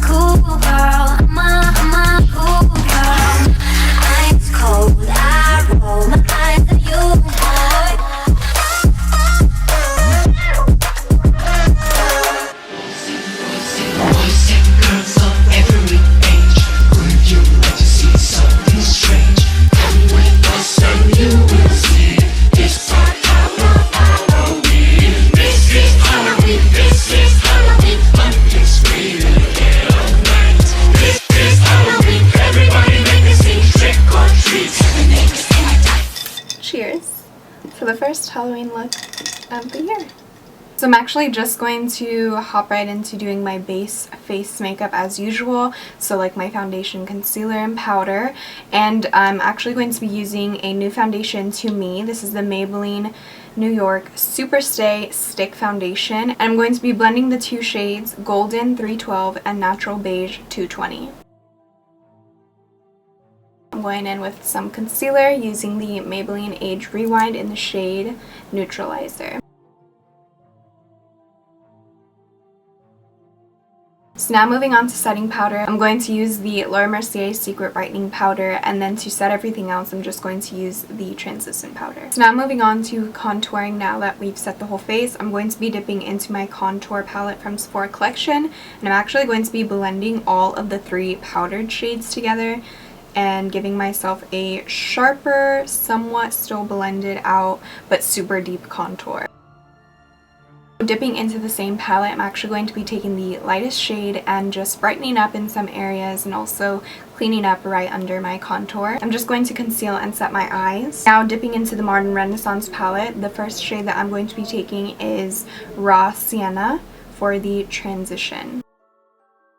cool girl, I'm a cool girl. Ice cold, I roll my eyes at you, boy. Boys and girls of every age, would you like to see something strange? Come with us and you will see. It's our Halloween. This is Halloween. This is Halloween. Pumpkins really get all night. This is Halloween. Everybody make a scene. Trick or treat. Seven eggs in a dice. Cheers for the first Halloween look of the year. So I'm actually just going to hop right into doing my base face makeup as usual. So like my foundation, concealer, and powder. And I'm actually going to be using a new foundation to me. This is the Maybelline New York Superstay Stick Foundation. And I'm going to be blending the two shades Golden 312 and Natural Beige 220. I'm going in with some concealer using the Maybelline Age Rewind in the shade Neutralizer. So now moving on to setting powder, I'm going to use the Mercier Secret Brightening Powder, and then to set everything else I'm just going to use the translucent powder. So now moving on to contouring. Now that we've set the whole face, I'm going to be dipping into my contour palette from Sephora collection, and I'm actually going to be blending all of the three powdered shades together and giving myself a sharper, somewhat still blended out, but super deep contour. Dipping into the same palette, I'm actually going to be taking the lightest shade and just brightening up in some areas and also cleaning up right under my contour. I'm just going to conceal and set my eyes. Now dipping into the Modern Renaissance palette, the first shade that I'm going to be taking is Raw Sienna for the transition.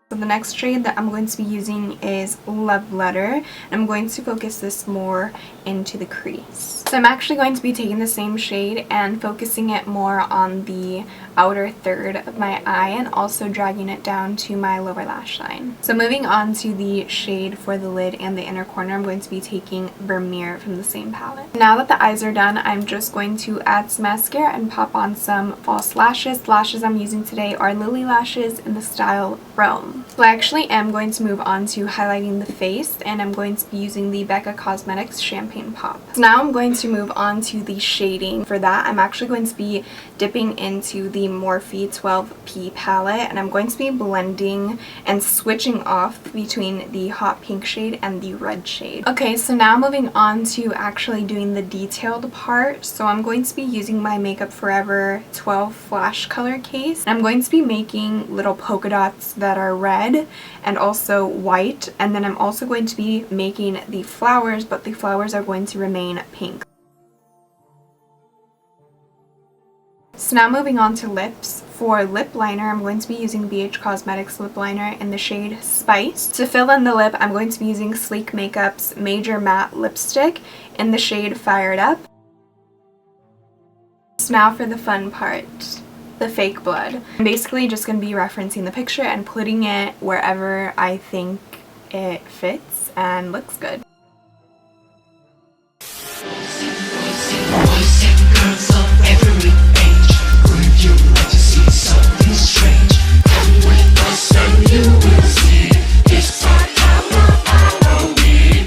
So the next shade that I'm going to be using is Love Letter, and I'm going to focus this more into the crease. So I'm actually going to be taking the same shade and focusing it more on the outer third of my eye and also dragging it down to my lower lash line. So moving on to the shade for the lid and the inner corner, I'm going to be taking Vermeer from the same palette. Now that the eyes are done, I'm just going to add some mascara and pop on some false lashes. The lashes I'm using today are Lilly lashes in the style Rome. So I actually am going to move on to highlighting the face, and I'm going to be using the Becca Cosmetics Champagne Pop. So now I'm going to move on to the shading. For that, I'm actually going to be dipping into the Morphe 12P palette, and I'm going to be blending and switching off between the hot pink shade and the red shade. Okay, so now moving on to actually doing the detailed part. So I'm going to be using my Makeup Forever 12 Flash Color Case. And I'm going to be making little polka dots that are red and also white, and then I'm also going to be making the flowers, but the flowers are going to remain pink. So now moving on to lips. For lip liner, I'm going to be using BH Cosmetics lip liner in the shade Spice. To fill in the lip, I'm going to be using Sleek Makeup's Major Matte Lipstick in the shade Fired Up. So now for the fun part, the fake blood. I'm basically just going to be referencing the picture and putting it wherever I think it fits and looks good.